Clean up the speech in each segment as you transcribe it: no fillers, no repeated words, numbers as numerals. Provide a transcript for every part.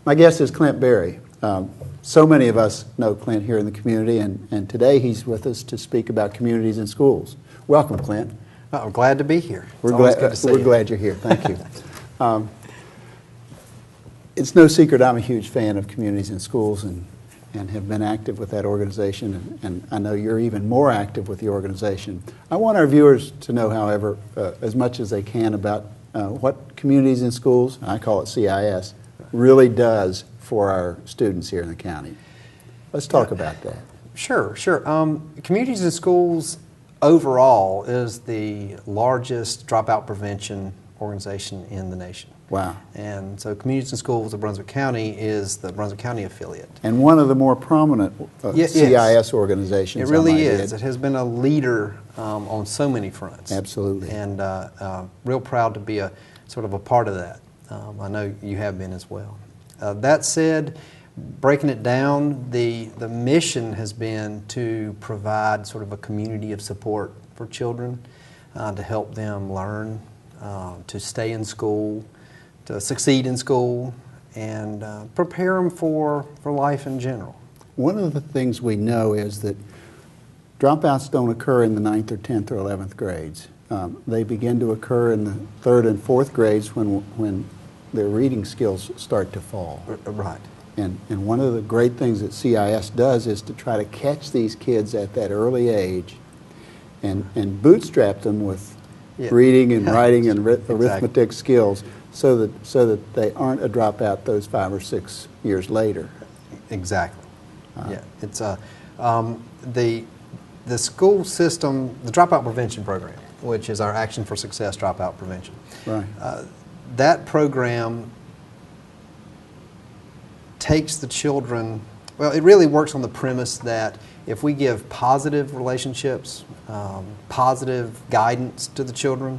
My guest is Clint Berry. So many of us know Clint here in the community, and today he's with us to speak about communities and schools. Welcome, Clint. I'm glad to be here. We're glad you're here. Thank you. It's no secret I'm a huge fan of communities and schools and have been active with that organization, and I know you're even more active with the organization. I want our viewers to know, however, as much as they can about what communities and schools, I call it CIS, really does for our students here in the county. Let's talk about that. Sure. Communities and Schools overall is the largest dropout prevention organization in the nation. Wow. And so Communities and Schools of Brunswick County is the Brunswick County affiliate. And one of the more prominent CIS organizations. It really is. It has been a leader on so many fronts. Absolutely. And real proud to be a sort of a part of that. I know you have been as well. That said, breaking it down, the mission has been to provide sort of a community of support for children, to help them learn, to stay in school, to succeed in school, and prepare them for life in general. One of the things we know is that dropouts don't occur in the 9th or 10th or 11th grades. They begin to occur in the 3rd and 4th grades when their reading skills start to fall. Right. And one of the great things that CIS does is to try to catch these kids at that early age and bootstrap them with reading and writing and arithmetic skills so that they aren't a dropout those 5 or 6 years later. Exactly. It's the school system, the dropout prevention program, which is our Action for Success dropout prevention. Right. That program takes the children, well, it really works on the premise that if we give positive relationships, positive guidance to the children,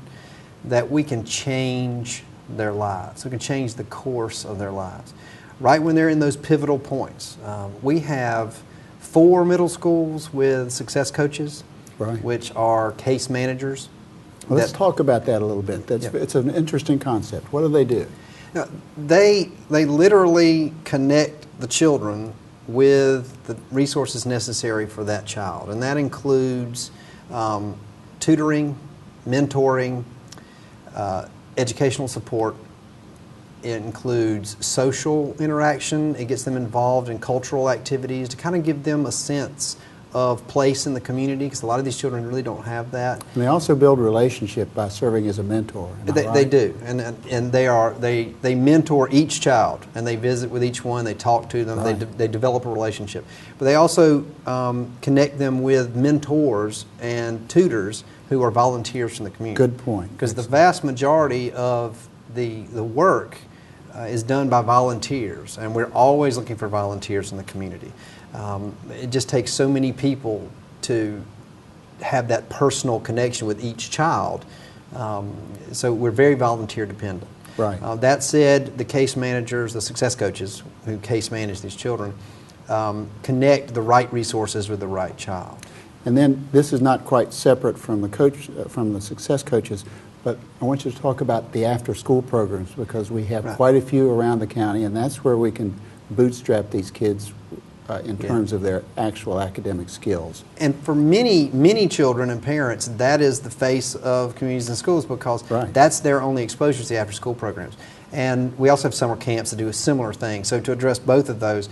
that we can change their lives. We can change the course of their lives. Right when they're in those pivotal points. We have 4 middle schools with success coaches, right, which are case managers. Let's talk about that a little bit. It's an interesting concept. What do they do? They literally connect the children with the resources necessary for that child, and that includes tutoring, mentoring, educational support. It includes social interaction. It gets them involved in cultural activities to kind of give them a sense of place in the community, because a lot of these children really don't have that. And they also build relationship by serving as a mentor. They do, and they mentor each child, and they visit with each one. They talk to them. Right. They develop a relationship, but they also connect them with mentors and tutors who are volunteers from the community. Good point. Because the vast majority of the work is done by volunteers, and we're always looking for volunteers in the community. It just takes so many people to have that personal connection with each child, so we're very volunteer dependent. Right. That said, the case managers, the success coaches who case manage these children, connect the right resources with the right child. And then this is not quite separate from the success coaches, but I want you to talk about the after-school programs, because we have quite a few around the county, and that's where we can bootstrap these kids in terms of their actual academic skills. And for many children and parents, that is the face of communities and schools, because that's their only exposure to the after-school programs. And we also have summer camps that do a similar thing. So to address both of those,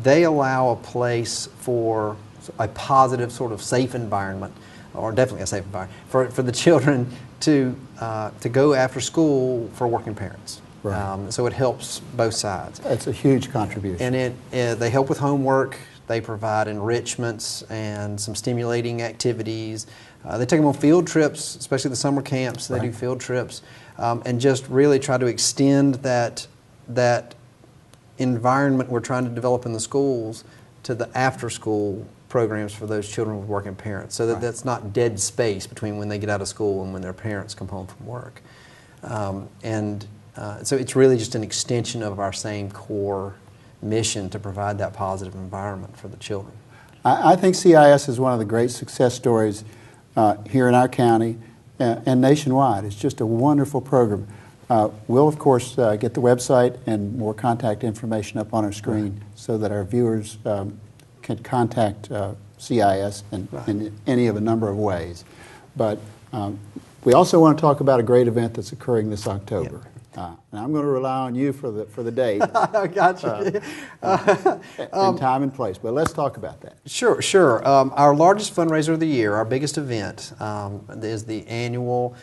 they allow a place for a positive, sort of safe environment, or definitely a safe environment, for the children to go after school for working parents. Right. So it helps both sides. It's a huge contribution. And they help with homework. They provide enrichments and some stimulating activities. They take them on field trips, especially the summer camps. They do field trips, and just really try to extend that environment we're trying to develop in the schools to the after-school programs for those children with working parents, so that that's not dead space between when they get out of school and when their parents come home from work. So it's really just an extension of our same core mission to provide that positive environment for the children. I think CIS is one of the great success stories here in our county and nationwide. It's just a wonderful program. We'll, of course, get the website and more contact information up on our screen so that our viewers can contact CIS in any of a number of ways. But we also want to talk about a great event that's occurring this October. And I'm going to rely on you for the date. I got you. And time and place. But let's talk about that. Sure, sure. Our largest fundraiser of the year, our biggest event, is the annual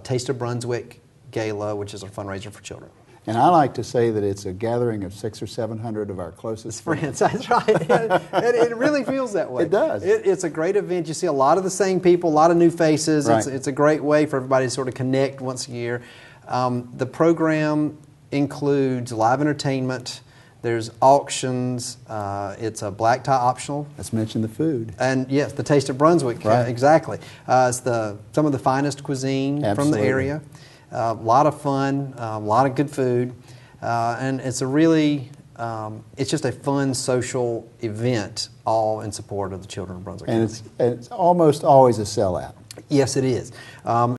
Taste of Brunswick Gala, which is our fundraiser for children. And I like to say that it's a gathering of 600 or 700 of our closest friends. That's right. It really feels that way. It does. It's a great event. You see a lot of the same people, a lot of new faces. Right. It's a great way for everybody to sort of connect once a year. The program includes live entertainment. There's auctions. It's a black tie optional. Let's mention the food. And yes, the Taste of Brunswick. Right. Exactly. It's some of the finest cuisine from the area. A lot of fun, a lot of good food, and it's a really, it's just a fun social event, all in support of the children of Brunswick. And it's almost always a sellout. Yes, it is.